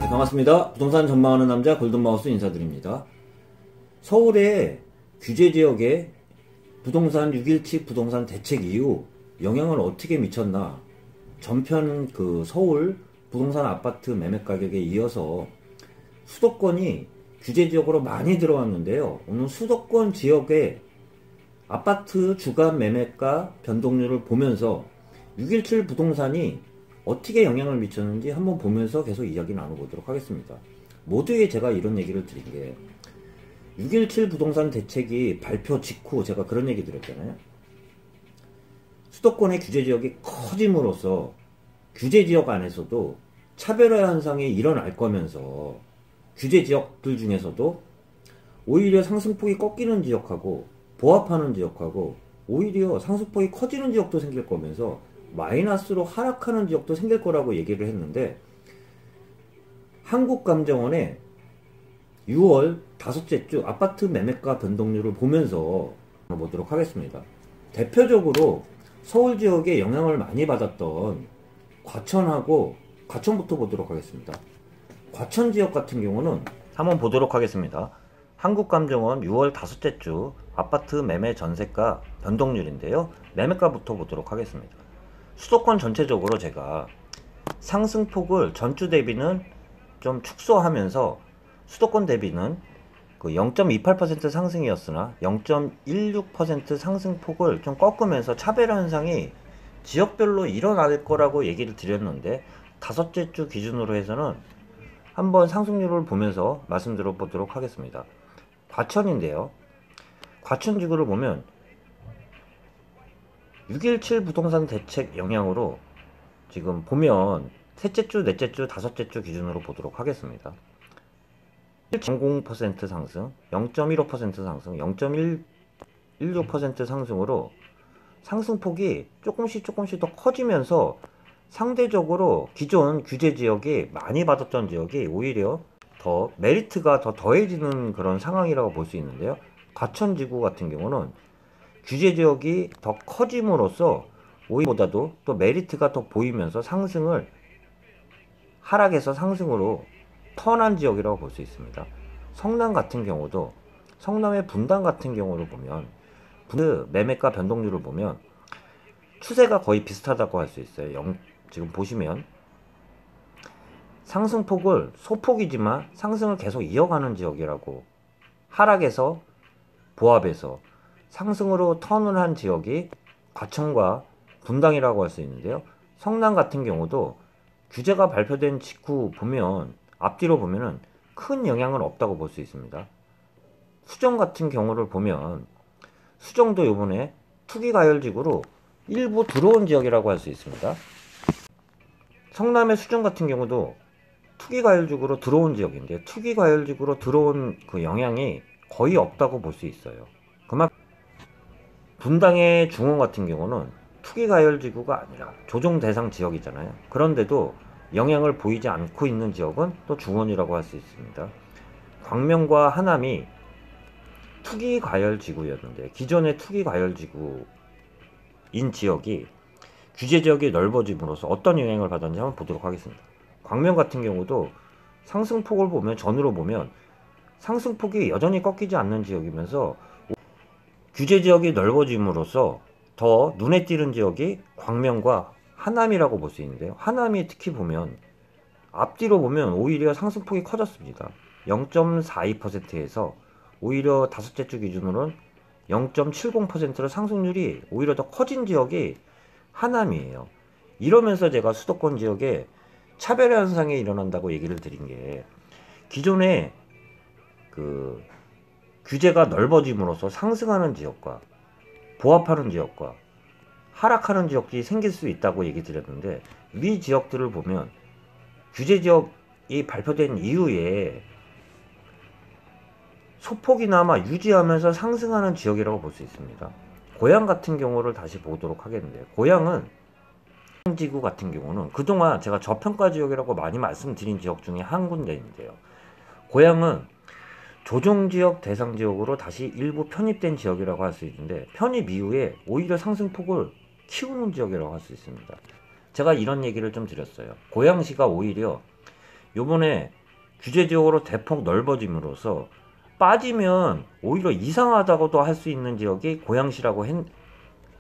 반갑습니다. 부동산 전망하는 남자 골든마우스 인사드립니다. 서울의 규제지역에 부동산 6.17 부동산 대책 이후 영향을 어떻게 미쳤나, 전편 서울 부동산 아파트 매매 가격에 이어서 수도권이 규제지역으로 많이 들어왔는데요. 오늘 수도권 지역의 아파트 주간 매매가 변동률을 보면서 6.17 부동산이 어떻게 영향을 미쳤는지 한번 보면서 계속 이야기 나눠보도록 하겠습니다. 모두에 제가 이런 얘기를 드린 게, 6.17 부동산 대책이 발표 직후 제가 그런 얘기 드렸잖아요. 수도권의 규제지역이 커짐으로써 규제지역 안에서도 차별화 현상이 일어날 거면서 규제지역들 중에서도 오히려 상승폭이 꺾이는 지역하고 보합하는 지역하고 오히려 상승폭이 커지는 지역도 생길 거면서 마이너스로 하락하는 지역도 생길 거라고 얘기를 했는데, 한국감정원의 6월 다섯째 주 아파트 매매가 변동률을 보면서 보도록 하겠습니다. 대표적으로 서울 지역에 영향을 많이 받았던 과천부터 보도록 하겠습니다. 과천 지역 같은 경우는 한번 보도록 하겠습니다. 한국감정원 6월 다섯째 주 아파트 매매 전세가 변동률인데요. 매매가부터 보도록 하겠습니다. 수도권 전체적으로 제가 상승폭을 전주 대비는 좀 축소하면서 수도권 대비는 0.28% 상승이었으나 0.16% 상승폭을 좀 꺾으면서 차별화 현상이 지역별로 일어날 거라고 얘기를 드렸는데, 다섯째 주 기준으로 해서는 한번 상승률을 보면서 말씀드려 보도록 하겠습니다. 과천인데요. 과천 지구를 보면 6.17 부동산 대책 영향으로 지금 보면 셋째 주, 넷째 주, 다섯째 주 기준으로 보도록 하겠습니다. 0.0% 상승, 0.15% 상승, 0.16% 상승으로 상승폭이 조금씩 더 커지면서 상대적으로 기존 규제 지역이 많이 받았던 지역이 오히려 더 메리트가 더 더해지는 그런 상황이라고 볼 수 있는데요. 과천지구 같은 경우는 규제 지역이 더 커짐으로써 오히려보다도 또 메리트가 더 보이면서 상승을 하락에서 상승으로 턴한 지역이라고 볼 수 있습니다. 성남 같은 경우도, 성남의 분당 같은 경우를 보면 매매가 변동률을 보면 추세가 거의 비슷하다고 할 수 있어요. 지금 보시면 상승폭을 소폭이지만 상승을 계속 이어가는 지역이라고, 하락에서 보합에서 상승으로 턴을 한 지역이 과천과 분당이라고 할 수 있는데요. 성남 같은 경우도 규제가 발표된 직후 보면, 앞뒤로 보면은 큰 영향은 없다고 볼 수 있습니다. 수정 같은 경우를 보면 수정도 요번에 투기과열지구로 일부 들어온 지역이라고 할 수 있습니다. 성남의 수정 같은 경우도 투기과열지구로 들어온 지역인데, 투기과열지구로 들어온 그 영향이 거의 없다고 볼 수 있어요. 그만큼 분당의 중원 같은 경우는 투기과열지구가 아니라 조정 대상 지역이잖아요. 그런데도 영향을 보이지 않고 있는 지역은 또 중원이라고 할 수 있습니다. 광명과 하남이 투기과열지구였는데, 기존의 투기과열지구인 지역이 규제지역이 넓어짐으로써 어떤 영향을 받았는지 한번 보도록 하겠습니다. 광명 같은 경우도 상승폭을 보면, 전으로 보면 상승폭이 여전히 꺾이지 않는 지역이면서 규제지역이 넓어짐으로써 더 눈에 띄는 지역이 광명과 하남이라고 볼 수 있는데요. 하남이 특히 보면 앞뒤로 보면 오히려 상승폭이 커졌습니다. 0.42%에서 오히려 다섯째 주 기준으로는 0.70%로 상승률이 오히려 더 커진 지역이 하남이에요. 이러면서 제가 수도권 지역에 차별화 현상이 일어난다고 얘기를 드린 게, 기존에 규제가 넓어짐으로써 상승하는 지역과 보합하는 지역과 하락하는 지역이 생길 수 있다고 얘기 드렸는데, 위 지역들을 보면 규제 지역이 발표된 이후에 소폭이나마 유지하면서 상승하는 지역이라고 볼 수 있습니다. 고양 같은 경우를 다시 보도록 하겠는데, 고양은 지구 같은 경우는 그동안 제가 저평가 지역이라고 많이 말씀드린 지역 중에 한 군데인데요. 고양은 조정지역 대상지역으로 다시 일부 편입된 지역이라고 할 수 있는데, 편입 이후에 오히려 상승폭을 키우는 지역이라고 할 수 있습니다. 제가 이런 얘기를 좀 드렸어요. 고양시가 오히려 요번에 규제 지역으로 대폭 넓어짐으로써 빠지면 오히려 이상하다고도 할 수 있는 지역이 고양시라고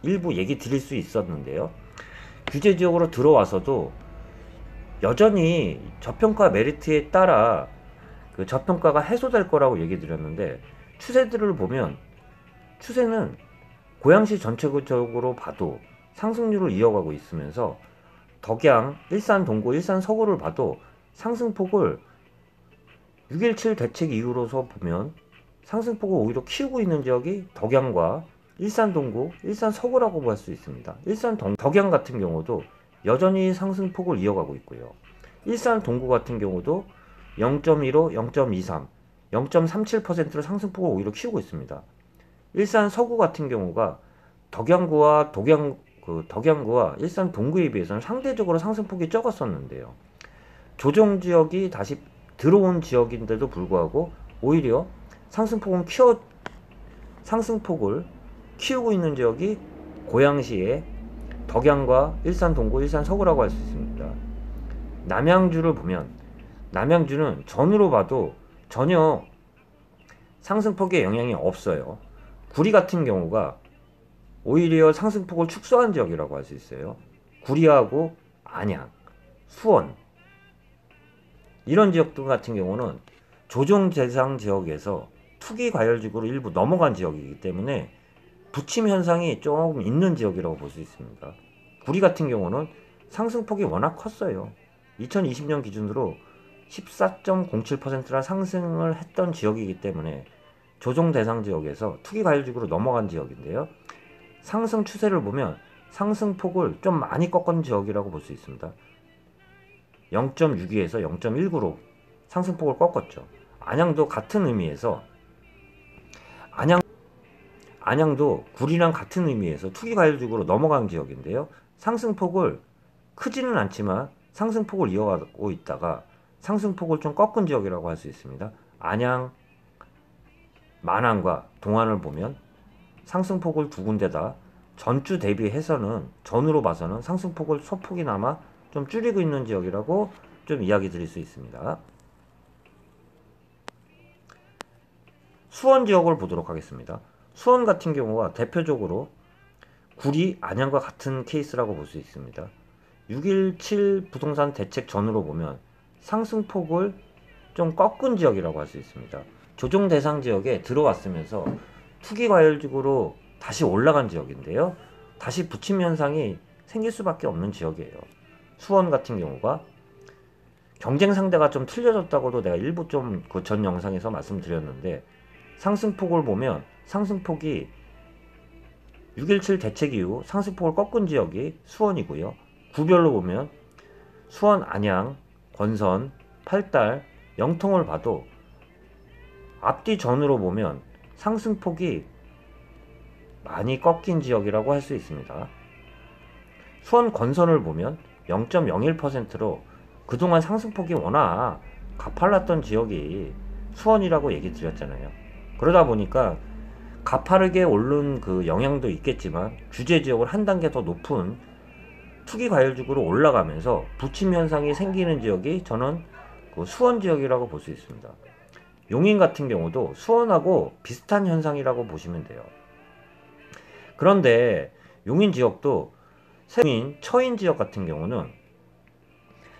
일부 얘기 드릴 수 있었는데요. 규제 지역으로 들어와서도 여전히 저평가 메리트에 따라 그 저평가가 해소될 거라고 얘기 드렸는데, 추세들을 보면 추세는 고양시 전체적으로 봐도 상승률을 이어가고 있으면서 덕양, 일산 동구, 일산 서구를 봐도 상승폭을 6.17 대책 이후로서 보면 상승폭을 오히려 키우고 있는 지역이 덕양과 일산 동구, 일산 서구라고 볼 수 있습니다. 덕양 같은 경우도 여전히 상승폭을 이어가고 있고요. 일산 동구 같은 경우도 0.15, 0.23, 0.37%로 상승폭을 오히려 키우고 있습니다. 일산 서구 같은 경우가 덕양구와 일산 동구에 비해서는 상대적으로 상승폭이 적었었는데요. 조정 지역이 다시 들어온 지역인데도 불구하고 오히려 상승폭을 키우고 있는 지역이 고양시의 덕양과 일산 동구, 일산 서구라고 할 수 있습니다. 남양주를 보면 남양주는 전으로 봐도 전혀 상승폭에 영향이 없어요. 구리 같은 경우가 오히려 상승폭을 축소한 지역이라고 할 수 있어요. 구리하고 안양, 수원 이런 지역들 같은 경우는 조정 대상 지역에서 투기 과열지구로 일부 넘어간 지역이기 때문에 부침 현상이 조금 있는 지역이라고 볼 수 있습니다. 구리 같은 경우는 상승폭이 워낙 컸어요. 2020년 기준으로 14.07%나 상승을 했던 지역이기 때문에 조정 대상 지역에서 투기 과열지구로 넘어간 지역인데요. 상승 추세를 보면 상승폭을 좀 많이 꺾은 지역이라고 볼 수 있습니다. 0.62에서 0.19로 상승폭을 꺾었죠. 안양도 같은 의미에서 안양도 구리랑 같은 의미에서 투기 과열지구로 넘어간 지역인데요. 상승폭을 크지는 않지만 상승폭을 이어가고 있다가 상승폭을 좀 꺾은 지역이라고 할 수 있습니다. 안양, 만안과 동안을 보면 상승폭을 두 군데다 전주 대비해서는 전으로 봐서는 상승폭을 소폭이나마 좀 줄이고 있는 지역이라고 좀 이야기 드릴 수 있습니다. 수원 지역을 보도록 하겠습니다. 수원 같은 경우가 대표적으로 구리, 안양과 같은 케이스라고 볼 수 있습니다. 6.17 부동산 대책 전으로 보면 상승폭을 좀 꺾은 지역이라고 할 수 있습니다. 조정 대상 지역에 들어왔으면서 투기 과열지구로 다시 올라간 지역인데요. 다시 부침 현상이 생길 수밖에 없는 지역이에요. 수원 같은 경우가 경쟁 상대가 좀 틀려졌다고도 내가 일부 좀 그 전 영상에서 말씀드렸는데, 상승폭을 보면 상승폭이 6.17 대책 이후 상승폭을 꺾은 지역이 수원이고요. 구별로 보면 수원, 안양, 권선, 팔달, 영통을 봐도 앞뒤 전으로 보면 상승폭이 많이 꺾인 지역이라고 할 수 있습니다. 수원 권선을 보면 0.01%로 그동안 상승폭이 워낙 가팔랐던 지역이 수원이라고 얘기 드렸잖아요. 그러다 보니까 가파르게 오른 그 영향도 있겠지만 규제 지역을 한 단계 더 높은 투기 과열지구로 올라가면서 부침 현상이 생기는 지역이 저는 그 수원 지역이라고 볼 수 있습니다. 용인 같은 경우도 수원하고 비슷한 현상이라고 보시면 돼요. 그런데 용인 지역도 용인, 처인 지역 같은 경우는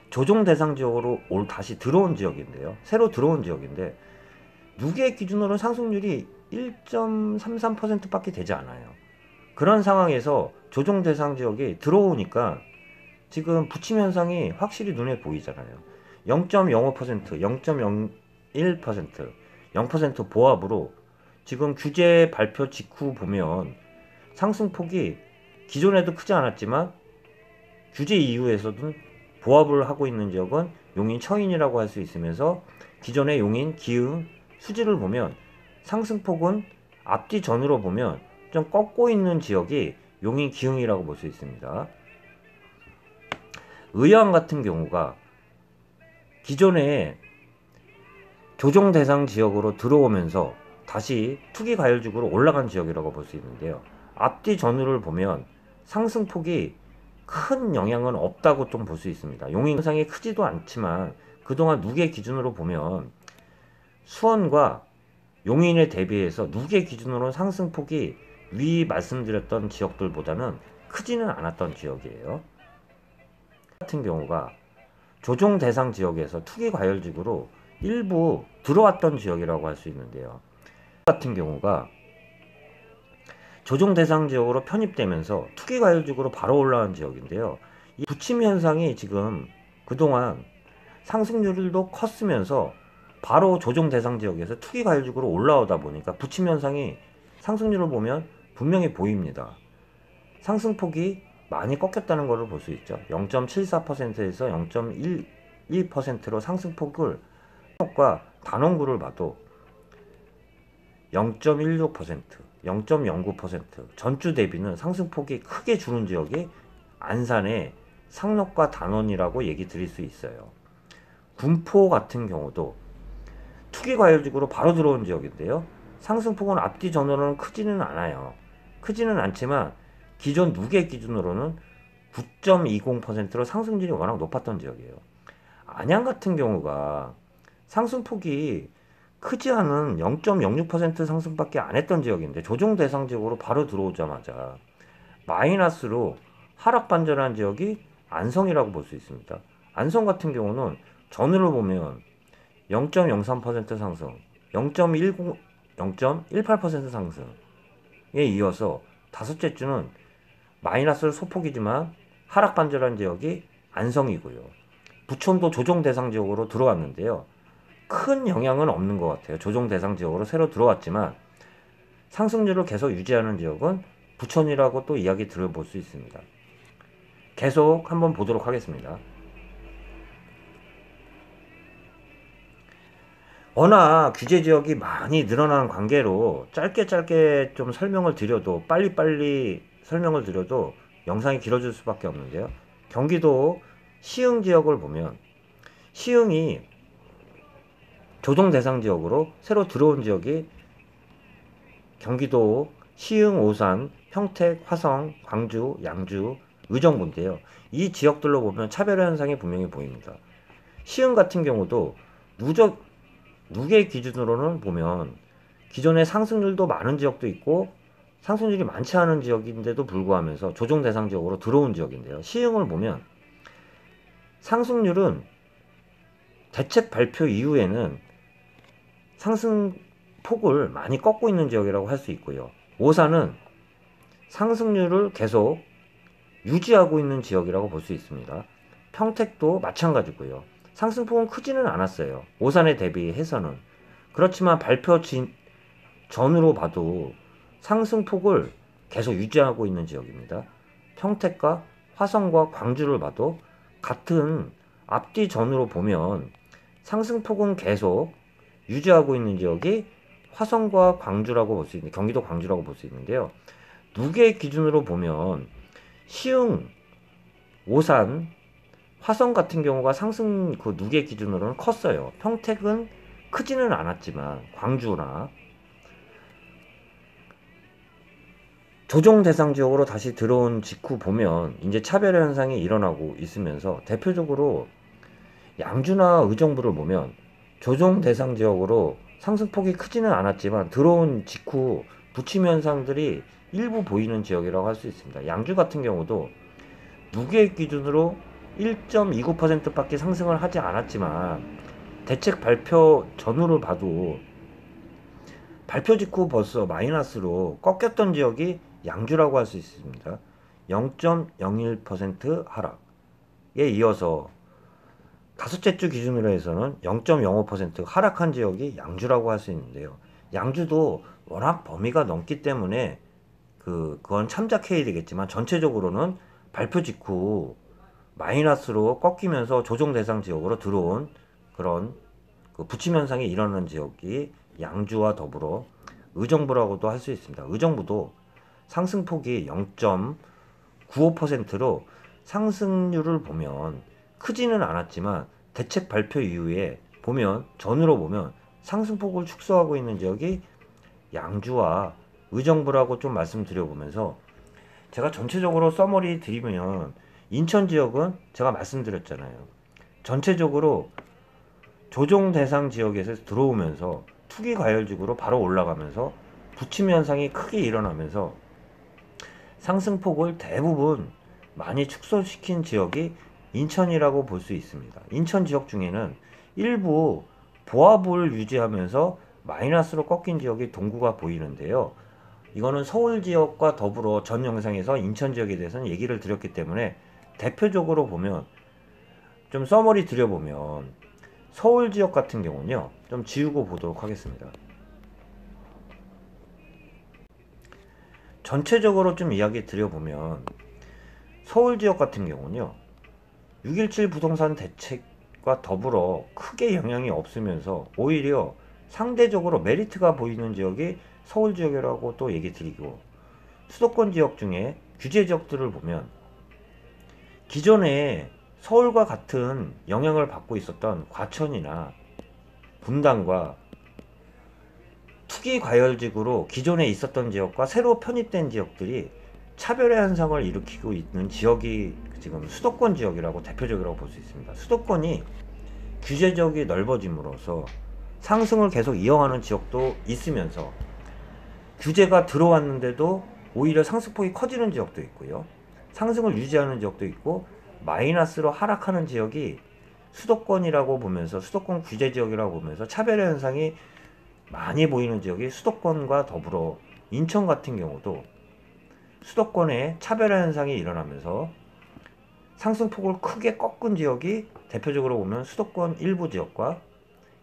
조정 대상 지역으로 다시 들어온 지역인데요. 새로 들어온 지역인데 6의 기준으로는 상승률이 1.33% 밖에 되지 않아요. 그런 상황에서 조정 대상 지역이 들어오니까 지금 부침 현상이 확실히 눈에 보이잖아요. 0.05%, 0.01%, 0% 보합으로 지금 규제 발표 직후 보면 상승폭이 기존에도 크지 않았지만 규제 이후에서도 보합을 하고 있는 지역은 용인, 처인이라고 할 수 있으면서 기존의 용인, 기흥, 수지를 보면 상승폭은 앞뒤 전으로 보면 좀 꺾고 있는 지역이 용인, 기흥이라고 볼 수 있습니다. 의왕 같은 경우가 기존에 조정 대상 지역으로 들어오면서 다시 투기 과열지구로 올라간 지역이라고 볼 수 있는데요. 앞뒤 전후를 보면 상승폭이 큰 영향은 없다고 좀 볼 수 있습니다. 용인 현상이 크지도 않지만 그동안 누계 기준으로 보면 수원과 용인에 대비해서 누계 기준으로는 상승폭이 위 말씀드렸던 지역들보다는 크지는 않았던 지역이에요. 같은 경우가 조정 대상 지역에서 투기 과열지구로 일부 들어왔던 지역이라고 할 수 있는데요. 같은 경우가 조정 대상 지역으로 편입되면서 투기 과열지구로 바로 올라온 지역인데요. 이 부침 현상이 지금 그동안 상승률도 컸으면서 바로 조정 대상 지역에서 투기 과열지구로 올라오다 보니까 부침 현상이 상승률을 보면 분명히 보입니다. 상승폭이 많이 꺾였다는 것을 볼 수 있죠. 0.74%에서 0.12%로 상승폭을 과 단원구를 봐도 0.16%, 0.09% 전주 대비는 상승폭이 크게 줄은 지역이 안산의 상록과 단원이라고 얘기 드릴 수 있어요. 군포 같은 경우도 투기 과열지구로 바로 들어온 지역인데요. 상승폭은 앞뒤 전후로는 크지는 않아요. 크지는 않지만 기존 누계 기준으로는 9.20%로 상승률이 워낙 높았던 지역이에요. 안양 같은 경우가 상승폭이 크지 않은 0.06% 상승밖에 안 했던 지역인데 조정 대상 지역으로 바로 들어오자마자 마이너스로 하락 반전한 지역이 안성이라고 볼 수 있습니다. 안성 같은 경우는 전후를 보면 0.03% 상승, 0.18% 상승에 이어서 다섯째 주는 마이너스 소폭이지만 하락 반전한 지역이 안성이고요. 부천도 조정 대상 지역으로 들어왔는데요. 큰 영향은 없는 것 같아요. 조정 대상 지역으로 새로 들어왔지만 상승률을 계속 유지하는 지역은 부천이라고 또 이야기 들어볼 수 있습니다. 계속 한번 보도록 하겠습니다. 워낙 규제 지역이 많이 늘어난 관계로 짧게 좀 설명을 드려도 빨리빨리 설명을 드려도 영상이 길어질 수밖에 없는데요. 경기도 시흥 지역을 보면 시흥이 조정 대상 지역으로 새로 들어온 지역이 경기도 시흥, 오산, 평택, 화성, 광주, 양주, 의정부인데요. 이 지역들로 보면 차별 현상이 분명히 보입니다. 시흥 같은 경우도 누계 기준으로는 보면 기존에 상승률도 많은 지역도 있고 상승률이 많지 않은 지역인데도 불구하면서 조정 대상 지역으로 들어온 지역인데요. 시흥을 보면 상승률은 대책 발표 이후에는 상승폭을 많이 꺾고 있는 지역이라고 할 수 있고요. 오산은 상승률을 계속 유지하고 있는 지역이라고 볼 수 있습니다. 평택도 마찬가지고요. 상승폭은 크지는 않았어요. 오산에 대비해서는. 그렇지만 발표 전으로 봐도 상승폭을 계속 유지하고 있는 지역입니다. 평택과 화성과 광주를 봐도 같은 앞뒤 전으로 보면 상승폭은 계속 유지하고 있는 지역이 화성과 광주라고 볼 수 있는, 경기도 광주라고 볼 수 있는데요. 누계 기준으로 보면 시흥, 오산, 화성 같은 경우가 상승 그 누계 기준으로는 컸어요. 평택은 크지는 않았지만 광주나 조정 대상 지역으로 다시 들어온 직후 보면 이제 차별 현상이 일어나고 있으면서 대표적으로 양주나 의정부를 보면 조정 대상 지역으로 상승폭이 크지는 않았지만 들어온 직후 부침 현상들이 일부 보이는 지역이라고 할 수 있습니다. 양주 같은 경우도 누계 기준으로 1.29%밖에 상승을 하지 않았지만 대책 발표 전후를 봐도 발표 직후 벌써 마이너스로 꺾였던 지역이 양주라고 할 수 있습니다. 0.01% 하락에 이어서 다섯째 주 기준으로 해서는 0.05% 하락한 지역이 양주라고 할 수 있는데요. 양주도 워낙 범위가 넓기 때문에 그건 참작해야 되겠지만 전체적으로는 발표 직후 마이너스로 꺾이면서 조정 대상 지역으로 들어온 그런 부침 현상이 일어나는 지역이 양주와 더불어 의정부라고도 할 수 있습니다. 의정부도 상승폭이 0.95%로 상승률을 보면 크지는 않았지만 대책 발표 이후에 보면 전으로 보면 상승폭을 축소하고 있는 지역이 양주와 의정부라고 좀 말씀드려보면서 제가 전체적으로 서머리 드리면 인천 지역은 제가 말씀드렸잖아요. 전체적으로 조정 대상 지역에서 들어오면서 투기 과열지구로 바로 올라가면서 부침 현상이 크게 일어나면서 상승폭을 대부분 많이 축소시킨 지역이 인천이라고 볼 수 있습니다. 인천 지역 중에는 일부 보합을 유지하면서 마이너스로 꺾인 지역이 동구가 보이는데요. 이거는 서울 지역과 더불어 전 영상에서 인천 지역에 대해서는 얘기를 드렸기 때문에 대표적으로 보면 좀 써머리 드려보면 서울 지역 같은 경우는요, 좀 지우고 보도록 하겠습니다. 전체적으로 좀 이야기 드려보면 서울 지역 같은 경우는요, 6.17 부동산 대책과 더불어 크게 영향이 없으면서 오히려 상대적으로 메리트가 보이는 지역이 서울 지역이라고 또 얘기 드리고, 수도권 지역 중에 규제 지역들을 보면 기존에 서울과 같은 영향을 받고 있었던 과천이나 분당과 투기 과열지구로 기존에 있었던 지역과 새로 편입된 지역들이 차별의 현상을 일으키고 있는 지역이 지금 수도권 지역이라고 대표적이라고 볼 수 있습니다. 수도권이 규제 지역이 넓어짐으로써 상승을 계속 이어가는 지역도 있으면서 규제가 들어왔는데도 오히려 상승폭이 커지는 지역도 있고요. 상승을 유지하는 지역도 있고 마이너스로 하락하는 지역이 수도권이라고 보면서, 수도권 규제 지역이라고 보면서 차별의 현상이 많이 보이는 지역이 수도권과 더불어 인천 같은 경우도 수도권에 차별화 현상이 일어나면서 상승폭을 크게 꺾은 지역이 대표적으로 보면 수도권 일부 지역과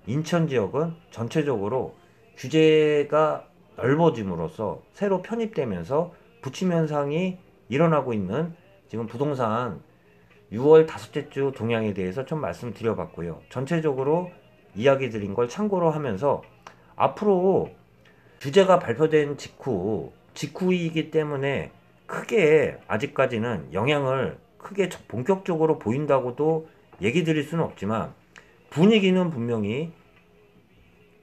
인천 지역은 전체적으로 규제가 넓어짐으로써 새로 편입되면서 부침 현상이 일어나고 있는 지금 부동산 6월 다섯째 주 동향에 대해서 좀 말씀드려봤고요. 전체적으로 이야기 드린 걸 참고로 하면서 앞으로 규제가 발표된 직후이기 때문에 크게 아직까지는 영향을 크게 본격적으로 보인다고도 얘기 드릴 수는 없지만 분위기는 분명히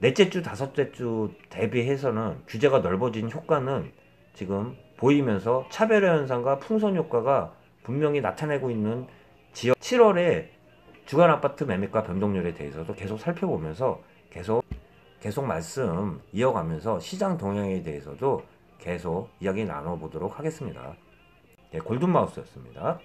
넷째 주, 다섯째 주 대비해서는 규제가 넓어진 효과는 지금 보이면서 차별화 현상과 풍선 효과가 분명히 나타내고 있는 지역. 7월에 주간 아파트 매매가 변동률에 대해서도 계속 살펴보면서 계속 말씀 이어가면서 시장 동향에 대해서도 계속 이야기 나눠보도록 하겠습니다. 네, 골든마우스였습니다.